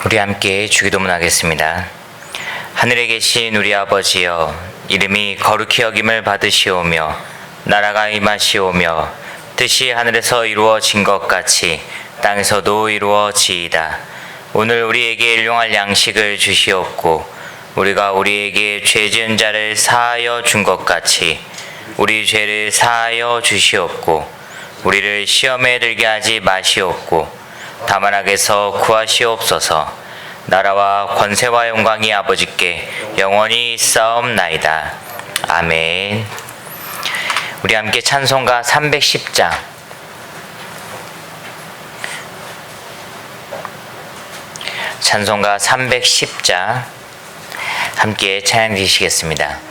우리 함께 주기도문 하겠습니다. 하늘에 계신 우리 아버지여, 이름이 거룩히 여김을 받으시오며 나라가 임하시오며 뜻이 하늘에서 이루어진 것 같이 땅에서도 이루어지이다. 오늘 우리에게 일용할 양식을 주시옵고 우리가 우리에게 죄 지은 자를 사하여 준 것 같이 우리 죄를 사하여 주시옵고 우리를 시험에 들게 하지 마시옵고 다만 악에서 구하시옵소서. 나라와 권세와 영광이 아버지께 영원히 있사옵나이다. 아멘. 우리 함께 찬송가 310장 찬송가 310장 함께 찬양 드리시겠습니다.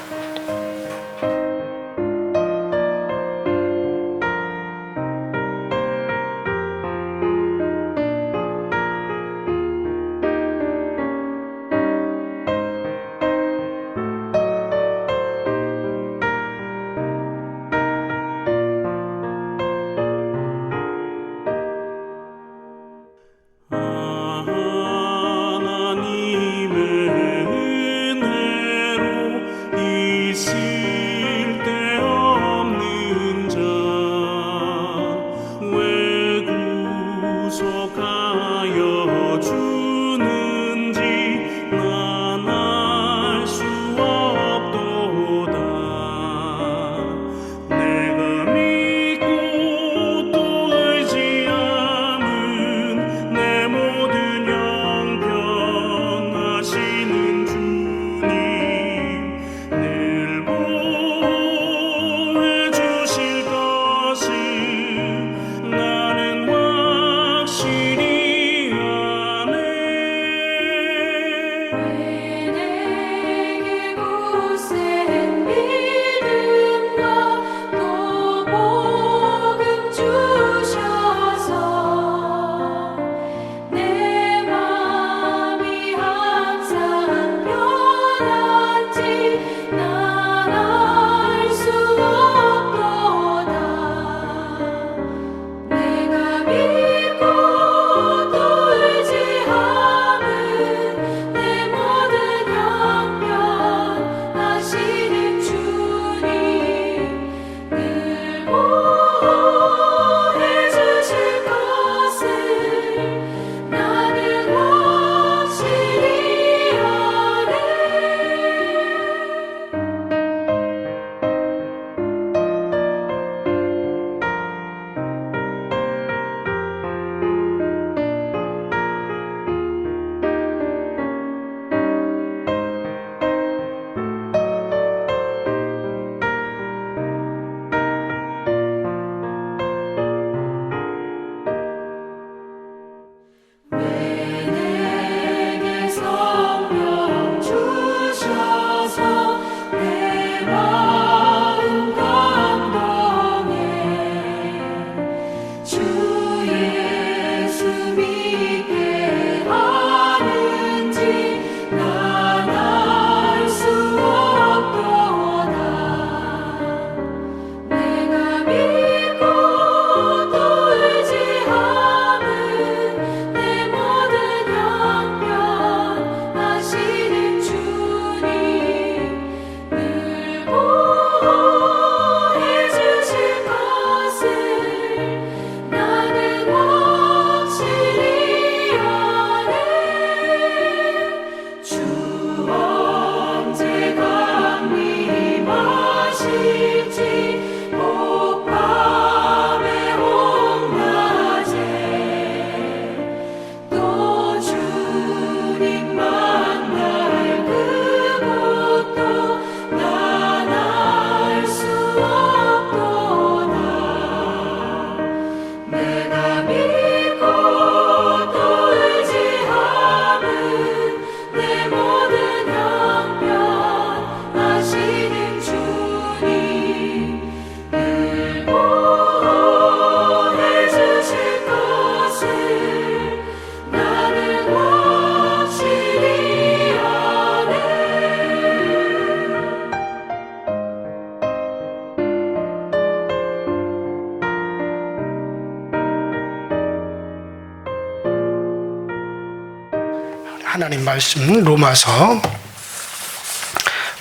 하나님 말씀 로마서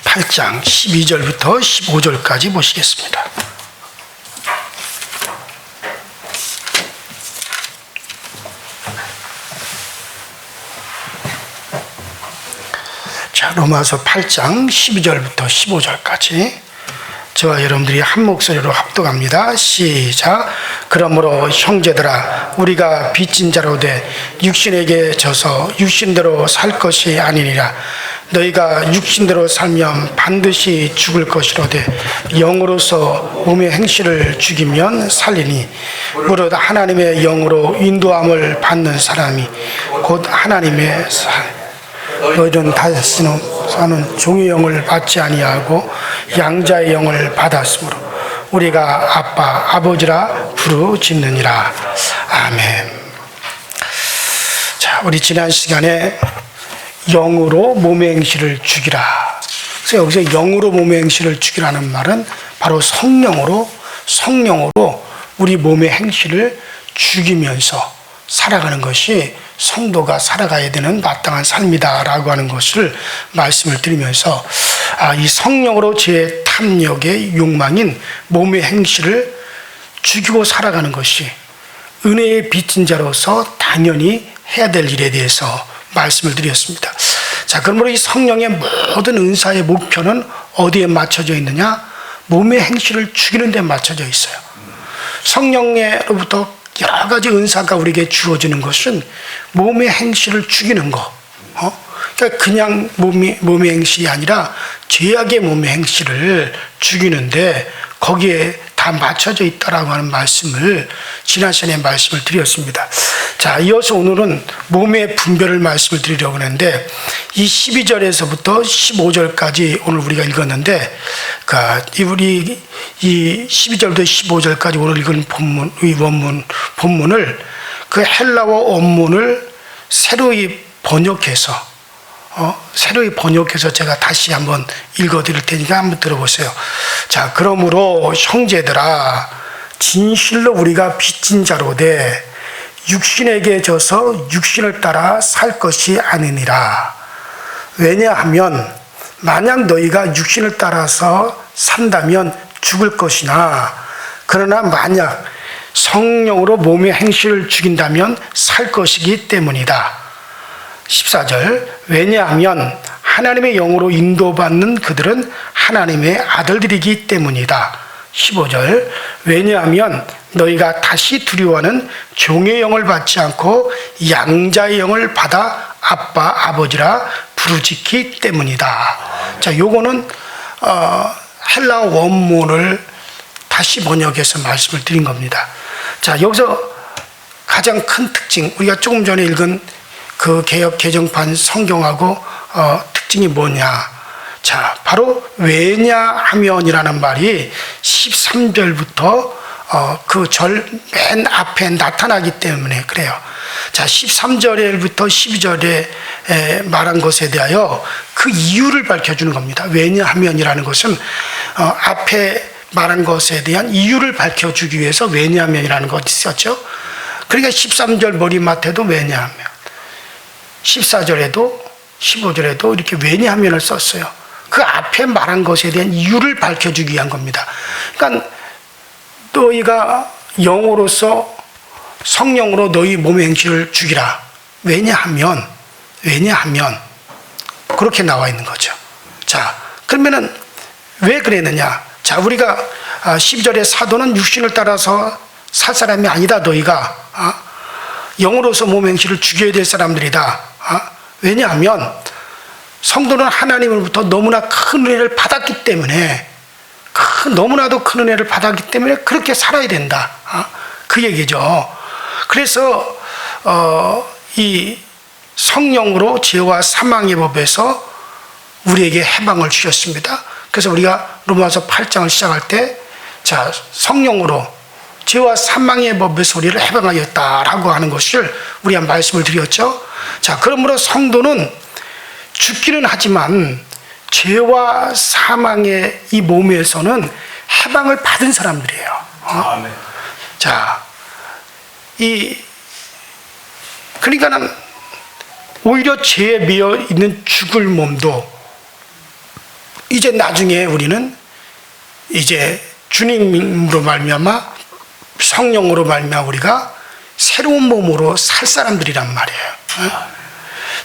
8장 12절부터 15절까지 보시겠습니다. 자, 로마서 8장 12절부터 15절까지 저와 여러분들이 한 목소리로 합독합니다. 시작. 그러므로 형제들아, 우리가 빚진 자로 돼 육신에게 져서 육신대로 살 것이 아니니라. 너희가 육신대로 살면 반드시 죽을 것이로되 영으로서 몸의 행실을 죽이면 살리니 무릇 하나님의 영으로 인도함을 받는 사람이 곧 하나님의 너희는 다시는 종의 영을 받지 아니하고 양자의 영을 받았으므로 우리가 아빠 아버지라 부르짖느니라. 아멘. 자, 우리 지난 시간에 영으로 몸의 행실을 죽이라. 그래서 여기서 영으로 몸의 행실을 죽이라는 말은 바로 성령으로 우리 몸의 행실을 죽이면서 살아가는 것이 성도가 살아가야 되는 마땅한 삶이다라고 하는 것을 말씀을 드리면서 이 성령으로 제 탐욕의 욕망인 몸의 행실을 죽이고 살아가는 것이 은혜의 빚진 자로서 당연히 해야 될 일에 대해서 말씀을 드렸습니다. 자, 그러므로 이 성령의 모든 은사의 목표는 어디에 맞춰져 있느냐? 몸의 행실을 죽이는 데 맞춰져 있어요. 성령으로부터 여러 가지 은사가 우리에게 주어지는 것은 몸의 행실을 죽이는 거. 그러니까 그냥 몸의 행실이 아니라 죄악의 몸의 행실을 죽이는데 거기에 다 맞춰져 있다라고 하는 말씀을 지난 시간에 말씀을 드렸습니다. 자, 이어서 오늘은 몸의 분별을 말씀을 드리려고 하는데 이 12절에서부터 15절까지 오늘 우리가 읽었는데 우리 이 12절부터 15절까지 오늘 읽은 본문을 그 헬라어 원문을 새로이 번역해서 제가 다시 한번 읽어드릴 테니까 한번 들어보세요. 자, 그러므로 형제들아, 진실로 우리가 빚진 자로 돼 육신에게 져서 육신을 따라 살 것이 아니니라. 왜냐하면 만약 너희가 육신을 따라서 산다면 죽을 것이나 그러나 만약 성령으로 몸의 행실을 죽인다면 살 것이기 때문이다. 14절. 왜냐하면 하나님의 영으로 인도받는 그들은 하나님의 아들들이기 때문이다. 15절. 왜냐하면 너희가 다시 두려워하는 종의 영을 받지 않고 양자의 영을 받아 아빠 아버지라 부르짖기 때문이다. 자, 요거는 헬라 원문을 다시 번역해서 말씀을 드린 겁니다. 자, 여기서 가장 큰 특징, 우리가 조금 전에 읽은 그 개역 개정판 성경하고 특징이 뭐냐? 자, 바로 왜냐하면이라는 말이 13절부터 그 절 맨 앞에 나타나기 때문에 그래요. 자, 13절부터 12절에 말한 것에 대하여 그 이유를 밝혀주는 겁니다. 왜냐하면이라는 것은 앞에 말한 것에 대한 이유를 밝혀주기 위해서 왜냐하면이라는 것이 있었죠. 그러니까 13절 머리맡에도 왜냐하면, 14절에도 15절에도 이렇게 왜냐하면을 썼어요. 그 앞에 말한 것에 대한 이유를 밝혀주기 위한 겁니다. 그러니까 너희가 영으로서 성령으로 너희 몸의 행실을 죽이라. 왜냐하면 그렇게 나와 있는 거죠. 자, 그러면은 왜 그랬느냐? 자, 우리가 12절에 사도는 육신을 따라서 살 사람이 아니다. 너희가 영으로서 몸의 행실을 죽여야 될 사람들이다. 왜냐하면 성도는 하나님으로부터 너무나 큰 은혜를 받았기 때문에 너무나도 큰 은혜를 받았기 때문에 그렇게 살아야 된다. 그 얘기죠. 그래서 이 성령으로 죄와 사망의 법에서 우리에게 해방을 주셨습니다. 그래서 우리가 로마서 8장을 시작할 때 자, 성령으로 죄와 사망의 법에서 우리를 해방하였다라고 하는 것을 우리가 말씀을 드렸죠. 자, 그러므로 성도는 죽기는 하지만 죄와 사망의 이 몸에서는 해방을 받은 사람들이에요. 아멘. 자, 그러니까는 오히려 죄에 매여 있는 죽을 몸도 이제 나중에 우리는 이제 주님으로 말미암아 성령으로 말미암아 우리가 새로운 몸으로 살 사람들이란 말이에요.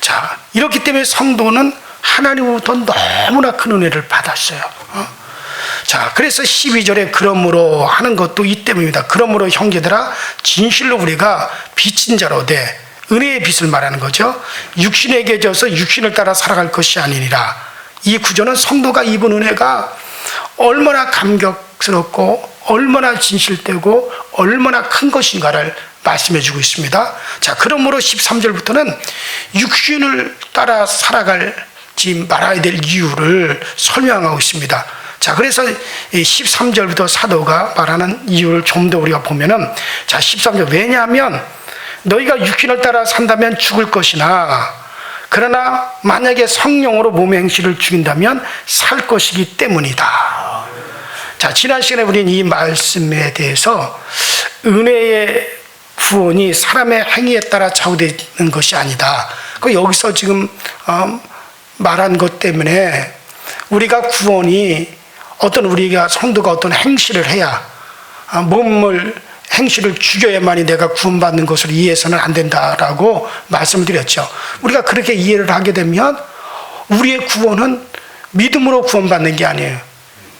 자, 이렇기 때문에 성도는 하나님으로부터 너무나 큰 은혜를 받았어요. 자, 그래서 12절에 그러므로 하는 것도 이 때문입니다. 그러므로 형제들아 진실로 우리가 빚진 자로 돼, 은혜의 빚을 말하는 거죠. 육신에게 져서 육신을 따라 살아갈 것이 아니니라. 이 구조는 성도가 입은 은혜가 얼마나 감격스럽고 얼마나 진실되고 얼마나 큰 것인가를 말씀해 주고 있습니다. 자, 그러므로 13절부터는 육신을 따라 살아가지 말아야 될 이유를 설명하고 있습니다. 자, 그래서 13절부터 사도가 말하는 이유를 좀 더 우리가 보면은, 자, 13절, 왜냐하면 너희가 육신을 따라 산다면 죽을 것이나 그러나 만약에 성령으로 몸의 행실을 죽인다면 살 것이기 때문이다. 자, 지난 시간에 우리는 이 말씀에 대해서 은혜의 구원이 사람의 행위에 따라 좌우되는 것이 아니다. 그 여기서 지금 말한 것 때문에 우리가 구원이 우리가 성도가 어떤 행실을 해야, 몸을 행실을 죽여야만이 내가 구원받는 것을 이해해서는 안 된다라고 말씀을 드렸죠. 우리가 그렇게 이해를 하게 되면 우리의 구원은 믿음으로 구원받는 게 아니에요.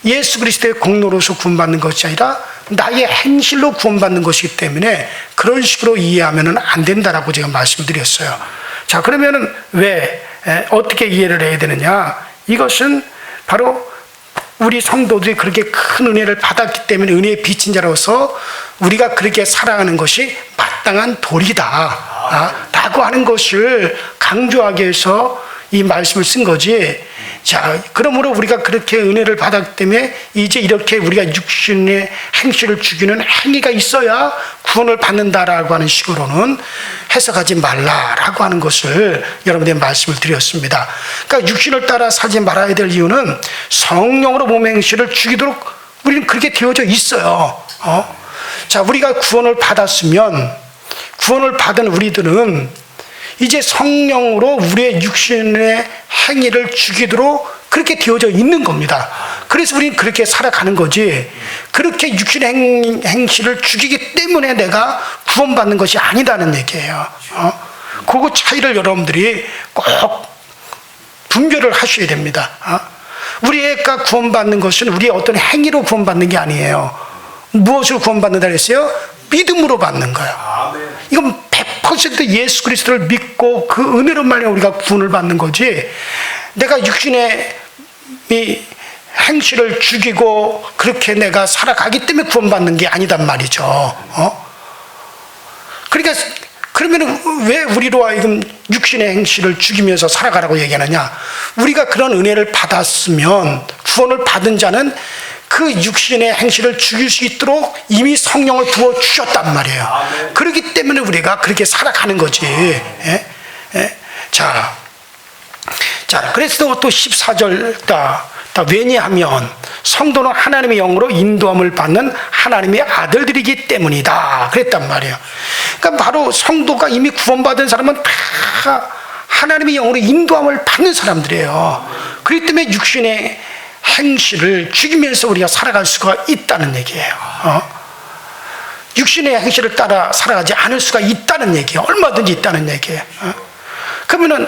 예수 그리스도의 공로로서 구원받는 것이 아니라 나의 행실로 구원받는 것이기 때문에 그런 식으로 이해하면 안 된다라고 제가 말씀을 드렸어요. 자, 그러면은 왜 어떻게 이해를 해야 되느냐? 이것은 바로 우리 성도들이 그렇게 큰 은혜를 받았기 때문에 은혜의 빚진 자로서 우리가 그렇게 살아가는 것이 마땅한 도리다 라고 하는 것을 강조하기 위해서 이 말씀을 쓴 거지. 자, 그러므로 우리가 그렇게 은혜를 받았기 때문에 이제 이렇게 우리가 육신의 행실을 죽이는 행위가 있어야 구원을 받는다라고 하는 식으로는 해석하지 말라라고 하는 것을 여러분들의 말씀을 드렸습니다. 그러니까 육신을 따라 살지 말아야 될 이유는 성령으로 몸의 행실을 죽이도록 우리는 그렇게 되어져 있어요. 자, 우리가 구원을 받았으면, 구원을 받은 우리들은 이제 성령으로 우리의 육신의 행위를 죽이도록 그렇게 되어져 있는 겁니다. 그래서 우리는 그렇게 살아가는 거지, 그렇게 육신의 행실을 죽이기 때문에 내가 구원받는 것이 아니다는 얘기예요. 그 차이를 여러분들이 꼭 분별을 하셔야 됩니다. 우리가 구원받는 것은 우리의 어떤 행위로 구원받는 게 아니에요. 무엇으로 구원받는다 그랬어요? 믿음으로 받는 거예요. 이건 100% 예수 그리스도를 믿고 그 은혜로 말미암아 우리가 구원을 받는 거지, 내가 육신의 이 행실을 죽이고 그렇게 내가 살아가기 때문에 구원받는 게 아니단 말이죠. 그러니까 그러면 왜 우리로 하여금 육신의 행실을 죽이면서 살아가라고 얘기하느냐? 우리가 그런 은혜를 받았으면, 구원을 받은 자는 그 육신의 행실을 죽일 수 있도록 이미 성령을 부어 주셨단 말이에요. 그렇기 때문에 우리가 그렇게 살아가는 거지. 자, 그래서 또 14절 왜냐하면 성도는 하나님의 영으로 인도함을 받는 하나님의 아들들이기 때문이다 그랬단 말이에요. 그러니까 바로 성도가 이미 구원받은 사람은 다 하나님의 영으로 인도함을 받는 사람들이에요. 그렇기 때문에 육신의 행실을 죽이면서 우리가 살아갈 수가 있다는 얘기예요. 육신의 행실을 따라 살아가지 않을 수가 있다는 얘기예요. 얼마든지 있다는 얘기예요. 그러면은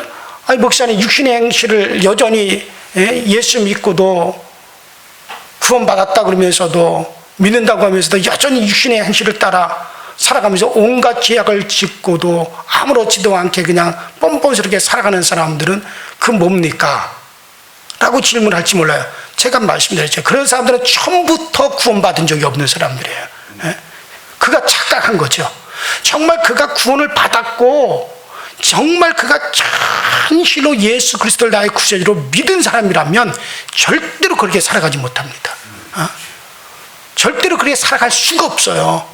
목사님, 육신의 행실을 여전히 예수 믿고도 구원받았다 그러면서도, 믿는다고 하면서도 여전히 육신의 행실을 따라 살아가면서 온갖 죄악을 짓고도 아무렇지도 않게 그냥 뻔뻔스럽게 살아가는 사람들은 그 뭡니까? 라고 질문할지 몰라요. 제가 말씀드렸죠. 그런 사람들은 처음부터 구원받은 적이 없는 사람들이에요. 그가 착각한 거죠. 정말 그가 구원을 받았고 정말 그가 진실로 예수 그리스도를 나의 구세주로 믿은 사람이라면 절대로 그렇게 살아가지 못합니다. 절대로 그렇게 살아갈 수가 없어요.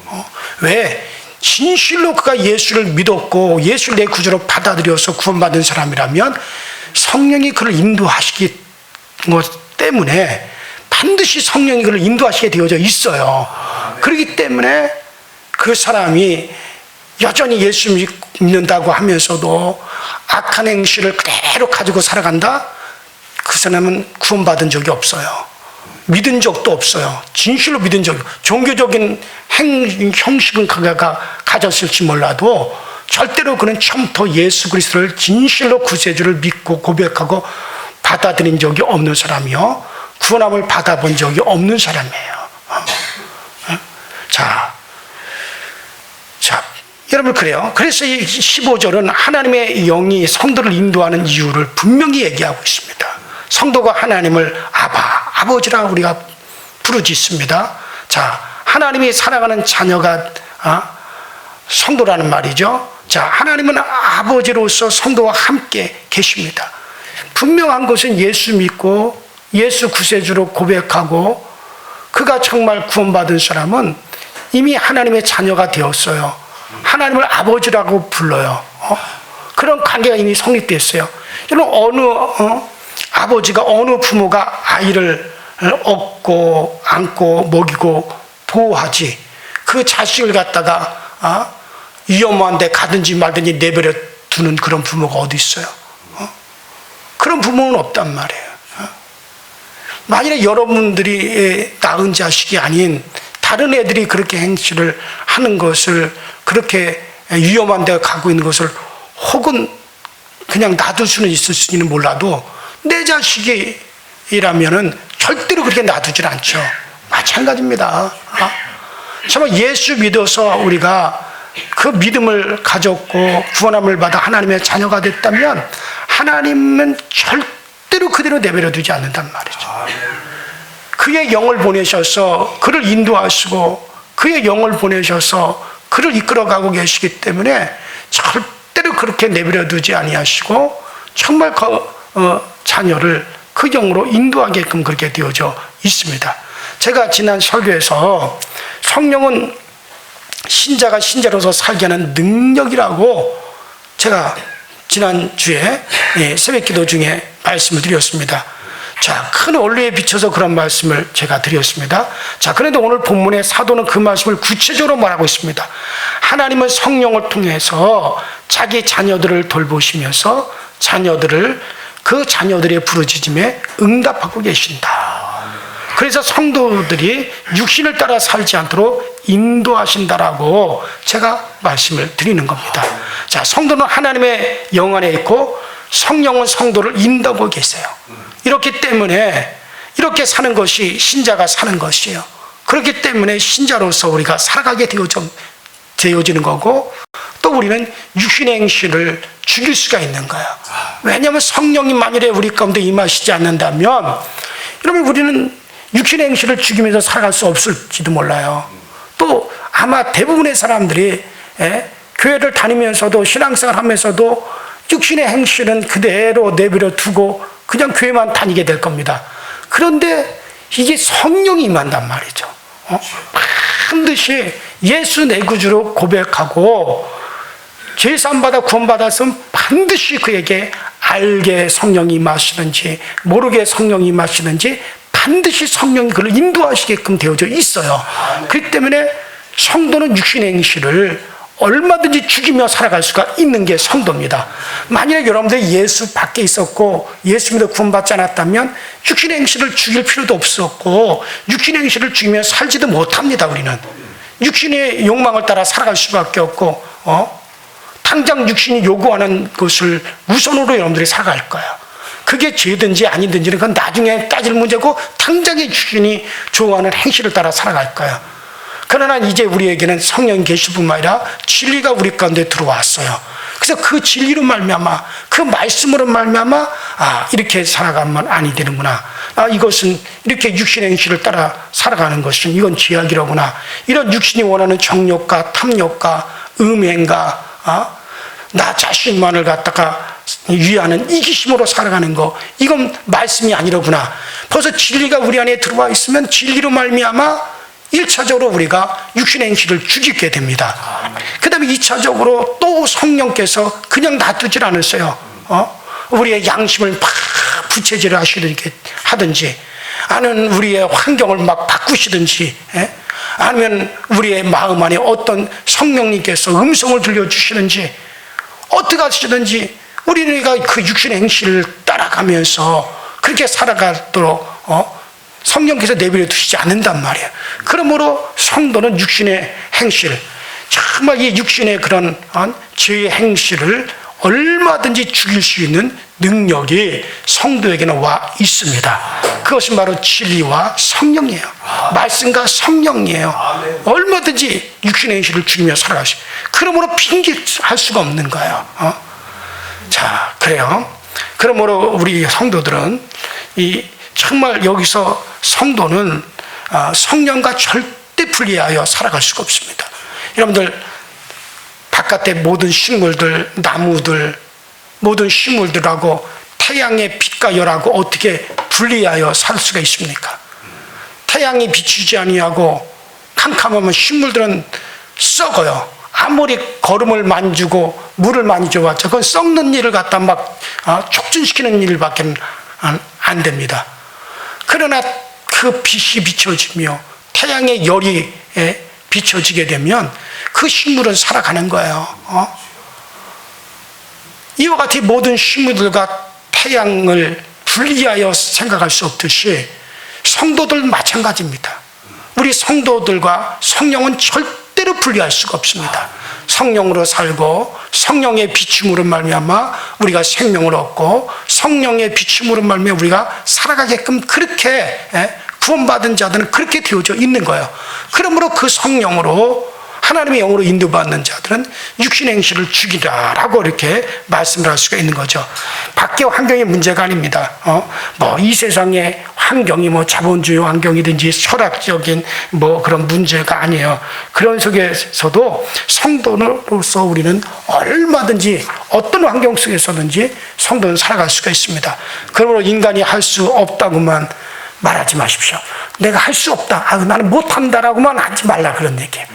왜? 진실로 그가 예수를 믿었고 예수를 내 구주로 받아들여서 구원받은 사람이라면 성령이 그를 인도하시기 것 때문에 반드시 성령이 그를 인도하시게 되어져 있어요. 그렇기 때문에 그 사람이 여전히 예수 믿는다고 하면서도 악한 행실을 그대로 가지고 살아간다? 그 사람은 구원받은 적이 없어요. 믿은 적도 없어요. 진실로 믿은 적이. 종교적인 형식은 그가 가졌을지 몰라도 절대로 그는 처음부터 예수 그리스도를 진실로 구세주를 믿고 고백하고 받아들인 적이 없는 사람이요, 구원함을 받아본 적이 없는 사람이에요. 자, 여러분, 그래요. 그래서 이 15절은 하나님의 영이 성도를 인도하는 이유를 분명히 얘기하고 있습니다. 성도가 하나님을 아버지라고 우리가 부르짖습니다. 자, 하나님이 사랑하는 자녀가 성도라는 말이죠. 자, 하나님은 아버지로서 성도와 함께 계십니다. 분명한 것은 예수 믿고 예수 구세주로 고백하고 그가 정말 구원받은 사람은 이미 하나님의 자녀가 되었어요. 하나님을 아버지라고 불러요. 그런 관계가 이미 성립됐어요. 여러분, 어느 아버지가, 어느 부모가 아이를 업고 안고 먹이고 보호하지, 그 자식을 갖다가 위험한 데 가든지 말든지 내버려 두는 그런 부모가 어디 있어요? 그런 부모는 없단 말이에요. 만일에 여러분들이 낳은 자식이 아닌 다른 애들이 그렇게 행실을 하는 것을, 그렇게 위험한 데 가고 있는 것을 혹은 그냥 놔둘 수는 있을지는 몰라도 내 자식이라면은 절대로 그렇게 놔두질 않죠. 마찬가지입니다. 정말 예수 믿어서 우리가 그 믿음을 가졌고 구원함을 받아 하나님의 자녀가 됐다면 하나님은 절대로 그대로 내버려 두지 않는단 말이죠. 그의 영을 보내셔서 그를 인도하시고 그의 영을 보내셔서 그를 이끌어가고 계시기 때문에 절대로 그렇게 내버려 두지 아니하시고 정말 자녀를 그 영으로 인도하게끔 그렇게 되어져 있습니다. 제가 지난 설교에서 성령은 신자가 신자로서 살게 하는 능력이라고 제가 지난주에 새벽기도 중에 말씀을 드렸습니다. 자, 큰 원리에 비춰서 그런 말씀을 제가 드렸습니다. 자, 그런데 오늘 본문의 사도는 그 말씀을 구체적으로 말하고 있습니다. 하나님은 성령을 통해서 자기 자녀들을 돌보시면서 그 자녀들의 부르짖음에 응답하고 계신다. 그래서 성도들이 육신을 따라 살지 않도록 인도하신다라고 제가 말씀을 드리는 겁니다. 자, 성도는 하나님의 영 안에 있고 성령은 성도를 인도하고 계세요. 이렇기 때문에 이렇게 사는 것이 신자가 사는 것이에요. 그렇기 때문에 신자로서 우리가 살아가게 되어지는 거고, 또 우리는 육신의 행실을 죽일 수가 있는 거예요. 왜냐하면 성령이 만일에 우리 가운데 임하시지 않는다면 여러분, 우리는 육신의 행실을 죽이면서 살아갈 수 없을지도 몰라요. 또 아마 대부분의 사람들이 교회를 다니면서도 신앙생활 하면서도 육신의 행실은 그대로 내버려 두고 그냥 교회만 다니게 될 겁니다. 그런데 이게 성령이 임한단 말이죠. 반드시 예수 내 구주로 고백하고 죄사함받아 구원받았으면 반드시 그에게 알게 성령이 임하시는지 모르게 성령이 임하시는지 반드시 성령이 그를 인도하시게끔 되어져 있어요. 그렇기 때문에 성도는 육신의 행실을 얼마든지 죽이며 살아갈 수가 있는 게 성도입니다. 만약에 여러분들이 예수 밖에 있었고 예수 믿어 구원받지 않았다면 육신의 행실을 죽일 필요도 없었고 육신의 행실을 죽이며 살지도 못합니다. 우리는 육신의 욕망을 따라 살아갈 수밖에 없고 당장 육신이 요구하는 것을 우선으로 여러분들이 살아갈 거예요. 그게 죄든지 아니든지는 그건 나중에 따질 문제고 당장의 육신이 좋아하는 행실을 따라 살아갈 거예요. 그러나 이제 우리에게는 성령이 계실 뿐만 아니라 진리가 우리 가운데 들어왔어요. 그래서 그 진리로 말미암아, 그 말씀으로 말미암아 이렇게 살아가면 아니 되는구나. 이것은 이렇게 육신의 행실을 따라 살아가는 것은 이건 죄악이로구나. 이런 육신이 원하는 정욕과 탐욕과 음행과 나 자신만을 갖다가 위하는 이기심으로 살아가는 거, 이건 말씀이 아니로구나. 벌써 진리가 우리 안에 들어와 있으면 진리로 말미암아 1차적으로 우리가 육신의 행실을 죽이게 됩니다. 그 다음에 2차적으로 또 성령께서 그냥 놔두질 않으세요. 우리의 양심을 막 부채질을 하든지 아니면 우리의 환경을 막 바꾸시든지 아니면 우리의 마음 안에 어떤 성령님께서 음성을 들려주시는지 어떻게 하시든지 우리가 그 육신의 행실을 따라가면서 그렇게 살아가도록 성령께서 내버려 두시지 않는단 말이에요. 그러므로 성도는 육신의 행실, 정말 이 육신의 그런 죄의 행실을 얼마든지 죽일 수 있는 능력이 성도에게는 와 있습니다. 그것은 바로 진리와 성령이에요. 말씀과 성령이에요. 얼마든지 육신의 행실을 죽이며 살아갈 수 있어요. 그러므로 핑계할 수가 없는 거예요. 자, 그래요. 그러므로 우리 성도들은 정말 여기서 성도는 성령과 절대 분리하여 살아갈 수가 없습니다. 여러분들 바깥의 모든 식물들, 나무들, 모든 식물들하고 태양의 빛과 열하고 어떻게 분리하여 살 수가 있습니까? 태양이 비추지 아니하고 캄캄하면 식물들은 썩어요. 아무리 거름을 만지고 물을 많이 줘봤자 그건 썩는 일을 갖다 막 촉진시키는 일밖에 안 됩니다. 그러나 그 빛이 비춰지며 태양의 열이 비춰지게 되면 그 식물은 살아가는 거예요. 이와 같이 모든 식물들과 태양을 분리하여 생각할 수 없듯이 성도들 마찬가지입니다. 우리 성도들과 성령은 절대로 분리할 수가 없습니다. 성령으로 살고 성령의 비춤으로 말미암아 우리가 생명을 얻고 성령의 비춤으로 말미암아 우리가 살아가게끔 그렇게 구원받은 자들은 그렇게 되어져 있는 거예요. 그러므로 그 성령으로 하나님의 영으로 인도받는 자들은 육신의 행실을 죽이라라고 이렇게 말씀을 할 수가 있는 거죠. 밖의 환경이 문제가 아닙니다. 이 세상의 환경이 자본주의 환경이든지 철학적인 그런 문제가 아니에요. 그런 속에서도 성도로서 우리는 얼마든지 어떤 환경 속에서든지 성도는 살아갈 수가 있습니다. 그러므로 인간이 할 수 없다고만 말하지 마십시오. 내가 할 수 없다. 나는 못한다라고만 하지 말라 그런 얘기예요.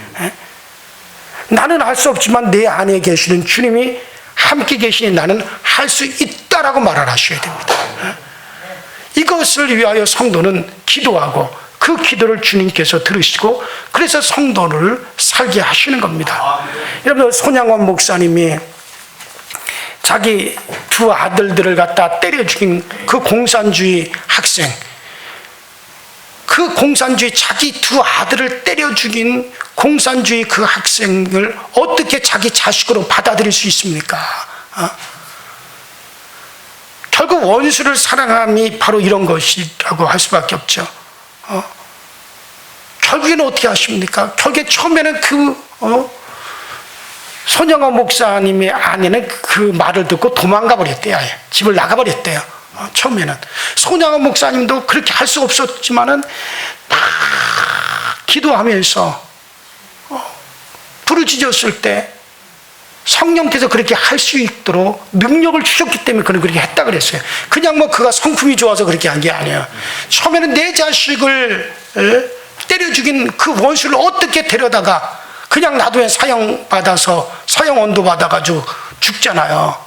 나는 할 수 없지만 내 안에 계시는 주님이 함께 계시니 나는 할 수 있다라고 말을 하셔야 됩니다. 이것을 위하여 성도는 기도하고 그 기도를 주님께서 들으시고 그래서 성도를 살게 하시는 겁니다. 여러분 손양원 목사님이 자기 두 아들들을 갖다 때려 죽인 그 공산주의 학생, 그 공산주의 자기 두 아들을 때려 죽인 공산주의 그 학생을 어떻게 자기 자식으로 받아들일 수 있습니까? 결국 원수를 사랑함이 바로 이런 것이라고 할 수밖에 없죠. 결국에는 어떻게 하십니까? 결국에 처음에는 손영호 목사님의 아내는 그 말을 듣고 도망가 버렸대요. 집을 나가 버렸대요. 처음에는 손양원 목사님도 그렇게 할 수 없었지만은 막 기도하면서 부르짖었을 때 성령께서 그렇게 할 수 있도록 능력을 주셨기 때문에 그는 그렇게 했다 그랬어요. 그냥 그가 성품이 좋아서 그렇게 한 게 아니에요. 처음에는 내 자식을 때려 죽인 그 원수를 어떻게 데려다가 그냥 놔두면 사형 언도 받아가지고 죽잖아요.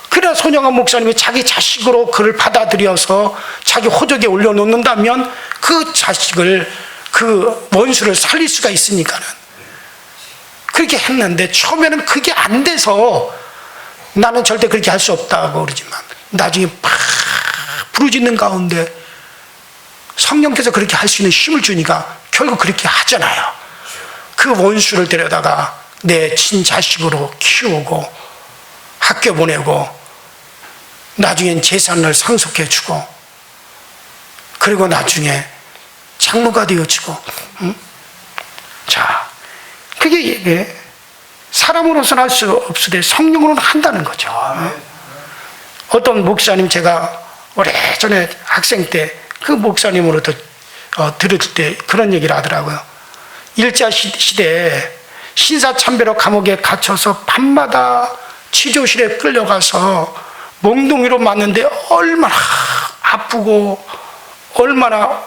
그래야 손영환 목사님이 자기 자식으로 그를 받아들여서 자기 호적에 올려놓는다면 그 자식을 그 원수를 살릴 수가 있으니까는 그렇게 했는데 처음에는 그게 안 돼서 나는 절대 그렇게 할 수 없다고 그러지만 나중에 막 부르짖는 가운데 성령께서 그렇게 할 수 있는 힘을 주니까 결국 그렇게 하잖아요. 그 원수를 데려다가 내 친자식으로 키우고 학교 보내고 나중엔 재산을 상속해주고 그리고 나중에 장로가 되어지고 자, 그게 사람으로서는 할 수 없으되 성령으로는 한다는 거죠. 어떤 목사님 제가 오래전에 학생 때 그 목사님으로부터 들을 때 그런 얘기를 하더라고요. 일제 시대에 신사참배로 감옥에 갇혀서 밤마다 치조실에 끌려가서 몽둥이로 맞는데 얼마나 아프고 얼마나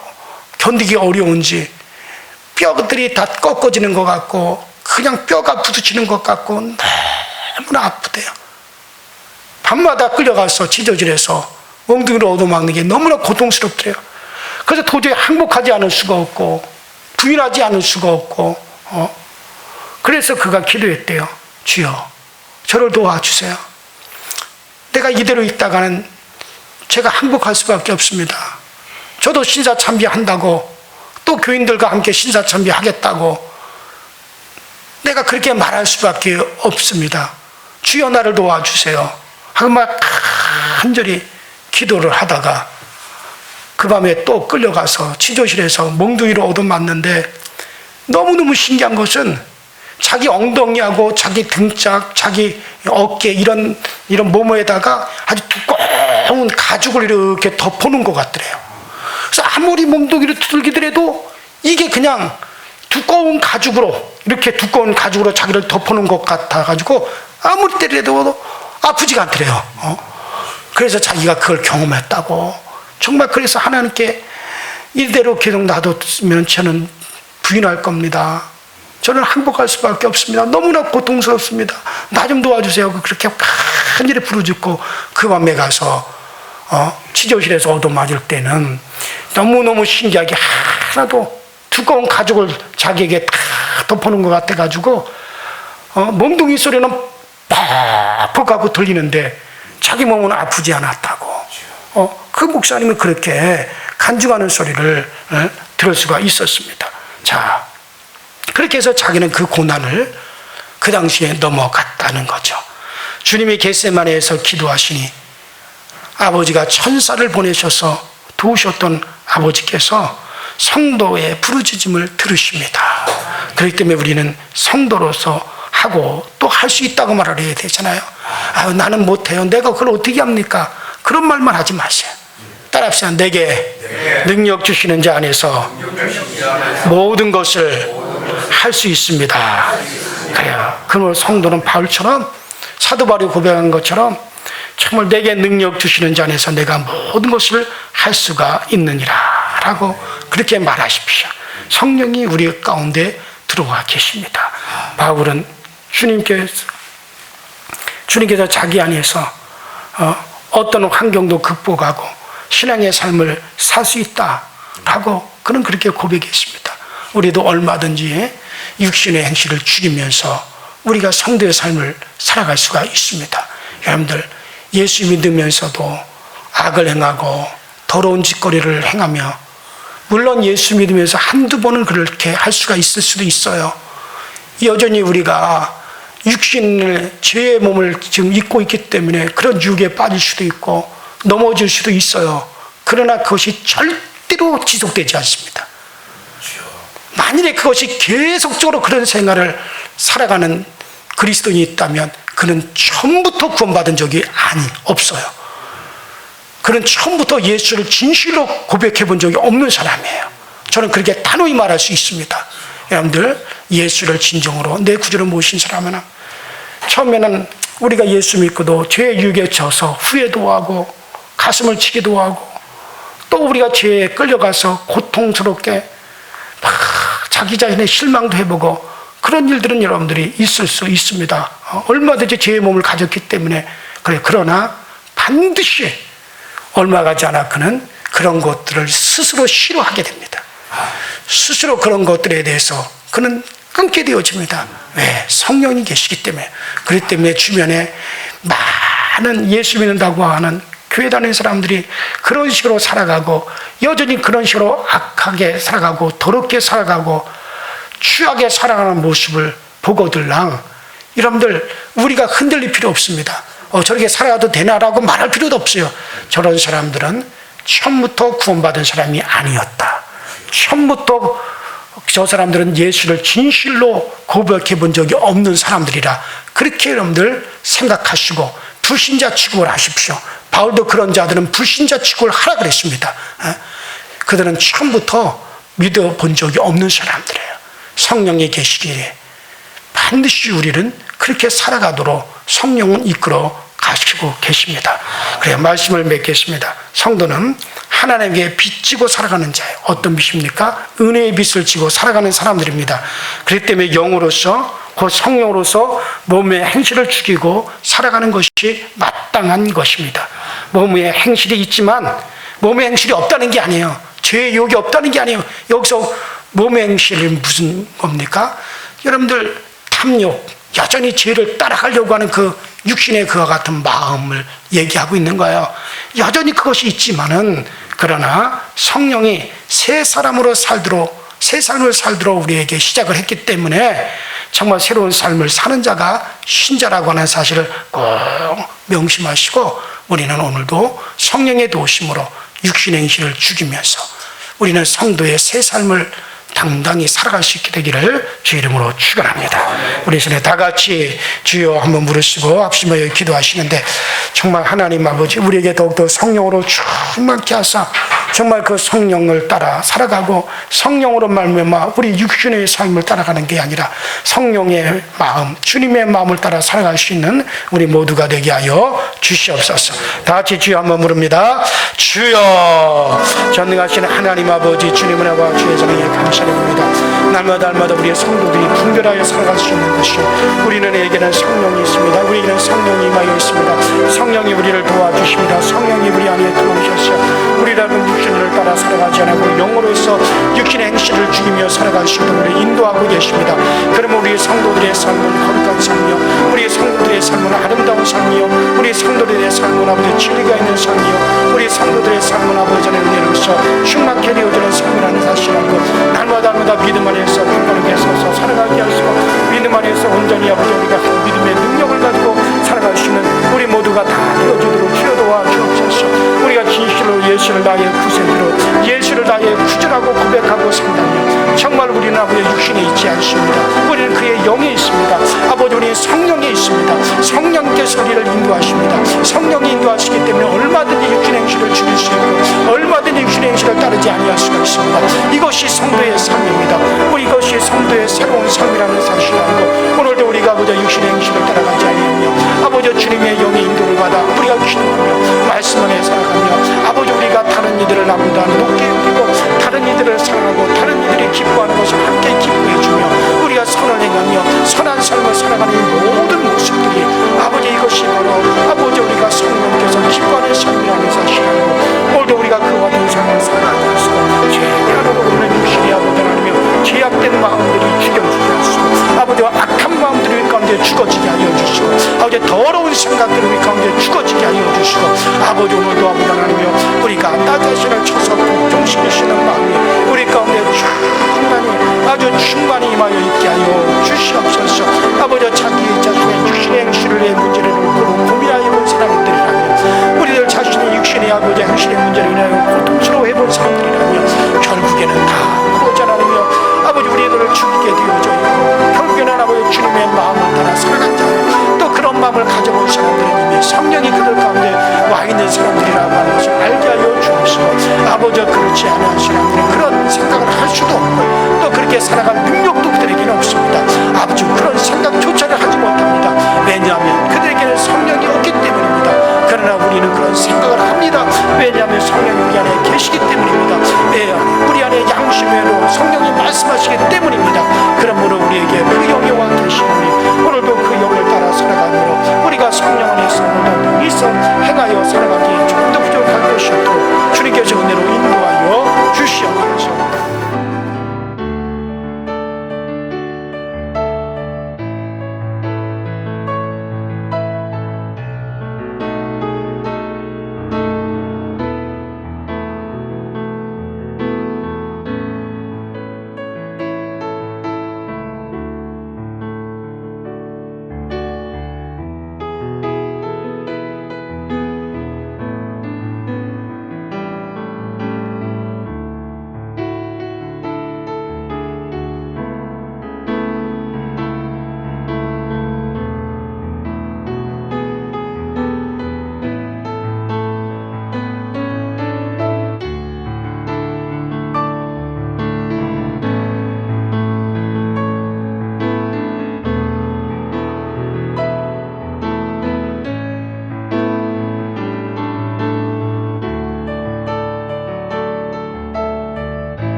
견디기 어려운지 뼈들이 다 꺾어지는 것 같고 그냥 뼈가 부딪히는 것 같고 너무나 아프대요. 밤마다 끌려가서 치조실에서 몽둥이로 얻어맞는 게 너무나 고통스럽더래요. 그래서 도저히 항복하지 않을 수가 없고 부인하지 않을 수가 없고 그래서 그가 기도했대요. 주여 저를 도와주세요. 내가 이대로 있다가는 제가 항복할 수밖에 없습니다. 저도 신사참배 한다고, 또 교인들과 함께 신사참배 하겠다고 내가 그렇게 말할 수밖에 없습니다. 주여 나를 도와주세요 하고 막 간절히 기도를 하다가 그 밤에 또 끌려가서 치조실에서 몽둥이로 얻어맞는데, 너무너무 신기한 것은 자기 엉덩이하고 자기 등짝, 자기 어깨 이런 몸에다가 아주 두꺼운 가죽을 이렇게 덮어놓은 것 같더래요. 그래서 아무리 몽둥이를 두들기더라도 이게 그냥 두꺼운 가죽으로, 이렇게 두꺼운 가죽으로 자기를 덮어놓은 것 같아가지고 아무리 때려도 아프지가 않더래요. 그래서 자기가 그걸 경험했다고. 정말 그래서 하나님께 이대로 계속 놔뒀으면 저는 부인할 겁니다. 저는 항복할 수밖에 없습니다. 너무나 고통스럽습니다. 나 좀 도와주세요. 그렇게 간절히 부르짖고 그 밤에 가서 치료실에서 얻어맞을 때는 너무너무 신기하게 하나도 두꺼운 가죽을 자기에게 다 덮어놓은 것 같아가지고 몽둥이 소리는 퍽퍽 하고 들리는데 자기 몸은 아프지 않았다고. 그 목사님은 그렇게 간증하는 소리를 들을 수가 있었습니다. 자, 그렇게 해서 자기는 그 고난을 그 당시에 넘어갔다는 거죠. 주님이 겟세마네에서 기도하시니 아버지가 천사를 보내셔서 도우셨던 아버지께서 성도의 부르짖음을 들으십니다. 그렇기 때문에 우리는 성도로서 하고 또 할 수 있다고 말을 해야 되잖아요. 아유, 나는 못해요. 내가 그걸 어떻게 합니까? 그런 말만 하지 마세요. 따라합시다. 내게 능력 주시는 자 안에서 모든 것을 할 수 있습니다. 그래요. 그러면 성도는 바울처럼, 사도 바울이 고백한 것처럼 정말 내게 능력 주시는 자 안에서 내가 모든 것을 할 수가 있느니라 라고 그렇게 말하십시오. 성령이 우리 가운데 들어와 계십니다. 바울은 주님께서 자기 안에서 어떤 환경도 극복하고 신앙의 삶을 살 수 있다라고 그는 그렇게 고백했습니다. 우리도 얼마든지 육신의 행실을 죽이면서 우리가 성도의 삶을 살아갈 수가 있습니다. 여러분들, 예수 믿으면서도 악을 행하고 더러운 짓거리를 행하며, 물론 예수 믿으면서 한두 번은 그렇게 할 수가 있을 수도 있어요. 여전히 우리가 육신을, 죄의 몸을 지금 입고 있기 때문에 그런 유혹에 빠질 수도 있고 넘어질 수도 있어요. 그러나 그것이 절대로 지속되지 않습니다. 만일에 그것이 계속적으로 그런 생활을 살아가는 그리스도인이 있다면 그는 처음부터 구원받은 적이 없어요. 그는 처음부터 예수를 진실로 고백해 본 적이 없는 사람이에요. 저는 그렇게 단호히 말할 수 있습니다. 여러분들, 예수를 진정으로 내 구주로 모신 사람은 처음에는 우리가 예수 믿고도 죄의 유혹에 져서 후회도 하고 가슴을 치기도 하고, 또 우리가 죄에 끌려가서 고통스럽게 막 자기 자신의 실망도 해보고, 그런 일들은 여러분들이 있을 수 있습니다. 얼마든지 죄의 몸을 가졌기 때문에. 그러나 반드시 얼마 가지 않아 그는 그런 것들을 스스로 싫어하게 됩니다. 스스로 그런 것들에 대해서 그는 끊게 되어집니다. 왜? 성령이 계시기 때문에. 그렇기 때문에 주변에 많은 예수 믿는다고 하는 교회 다니는 사람들이 그런 식으로 살아가고, 여전히 그런 식으로 악하게 살아가고 더럽게 살아가고 추하게 살아가는 모습을 보거들랑, 여러분들, 우리가 흔들릴 필요 없습니다. 저렇게 살아가도 되나라고 말할 필요도 없어요. 저런 사람들은 처음부터 구원받은 사람이 아니었다. 처음부터 저 사람들은 예수를 진실로 고백해 본 적이 없는 사람들이라, 그렇게 여러분들 생각하시고 불신자 취급을 하십시오. 바울도 그런 자들은 불신자 취급을 하라 그랬습니다. 그들은 처음부터 믿어본 적이 없는 사람들이에요. 성령이 계시기에 반드시 우리는 그렇게 살아가도록 성령은 이끌어 가시고 계십니다. 그래야 말씀을 맺겠습니다. 성도는 하나님께 빚지고 살아가는 자예요. 어떤 빚입니까? 은혜의 빚을 지고 살아가는 사람들입니다. 그렇기 때문에 영으로서, 그 성령으로서 몸의 행실을 죽이고 살아가는 것이 마땅한 것입니다. 몸의 행실이 있지만 몸의 행실이 없다는 게 아니에요. 죄의 유혹이 없다는 게 아니에요. 여기서 몸의 행실이 무슨 겁니까? 여러분들, 탐욕, 여전히 죄를 따라가려고 하는 그 육신의 그와 같은 마음을 얘기하고 있는 거예요. 여전히 그것이 있지만은 그러나 성령이 새 사람으로 살도록 새 삶을 살도록 우리에게 시작을 했기 때문에 정말 새로운 삶을 사는 자가 신자라고 하는 사실을 꼭 명심하시고 우리는 오늘도 성령의 도우심으로 육신의 행실을 죽이면서 우리는 성도의 새 삶을 당당히 살아갈 수 있게 되기를 주 이름으로 축원합니다. 우리 손에 다 같이 주여 한번 부르시고 합심하여 기도하시는데 정말 하나님 아버지 우리에게 더욱더 성령으로 충만케 하사 정말 그 성령을 따라 살아가고 성령으로 말미암아 우리 육신의 삶을 따라가는 게 아니라 성령의 마음, 주님의 마음을 따라 살아갈 수 있는 우리 모두가 되게 하여 주시옵소서. 다 같이 주여 한번 부릅니다. 주여 전능하신 하나님 아버지 주님 은혜와 주의 사랑에 감사드립니다. 날마다 우리의 성도들이 분별하여 살아갈 수 있는 것이 우리에게는 성령이 있습니다. 우리에게는 성령이 임하여 있습니다. 성령이 우리를 도와주십니다. 성령이 우리 안에 들어오셔서 우리라는 육신을 따라 살아가지 않고 영으로서 육신의 행실을 죽이며 살아갈 수 있도록 우리를 인도하고 계십니다. 그러면 우리 성도들의 삶은 거룩한 삶이요 우리 성도들의 삶은 아름다운 삶이요 우리 성도들의 삶은 아버지 진리가 있는 삶이요 우리 성도들의 삶은 아버지의 은혜로서 충만케 되어지는 삶이라는 사실을 알고 날마다 믿음 안에서 굳건하게 서서 살아가게 하시고 믿음 안에서 온전히 아버지 우리가 믿음의 능력을 가지고 살아갈 수 있는 우리 모두가 다 되어지도록 기도와 주옵소서. 우리가 진실로 예수를 나의 구세주로 예수를 나의 구주라고 고백하고 산다면 정말 우리는 아버지 육신에 있지 않습니다. 우리는 그의 영에 있습니다. 아버지 우리는 성령에 있습니다. 성령께서 우리를 인도하십니다. 성령이 인도하시기 때문에 얼마든지 육신의 행실을 죽일 수 있고 얼마든지 육신의 행실을 따르지 아니할 수가 있습니다. 이것이 성도의 삶입니다. 우리 이것이 성도의 새로운 삶이라는 사실을 알고 오늘도 우리가 아버지 육신의 행실을 따라가지 아니하며 아버지 주님의 영의 인도를 받아 우리가 기도하며 말씀 안에 살아가며 아버지 우리가 다른 이들을 나보다 높게 여기고 다른 이들을 사랑하고 다른 이들이 기뻐하는 것을 함께 기뻐해주며 우리가 선을 행하며 선한 삶을 살아가는 이 모든 모습들이 아버지 이것이 바로 아버지 우리가 성령께서 기뻐하는 삶이라는 사실을 알고 오늘도 우리가 그와 같은 삶을 살아가기 위해서 죄악으로 오는 육신이 아버지 하나며 죄악된 마음들이 죽여주게 하시고 아버지와 악한 마음들이 우리 가운데 죽어지게 하여 주시고 아버지 더러운 생각들이 우리 가운데 죽어지게 하여 주시고 아버지 오늘도 아버지 하나며 우리가 나 자신을 쳐서 복종시키시는 마음이 우리 가운데 충만히 아주 충만히 임하여 있게 하여 주시옵소서. 아버지 자기 자신의 육신의 행실을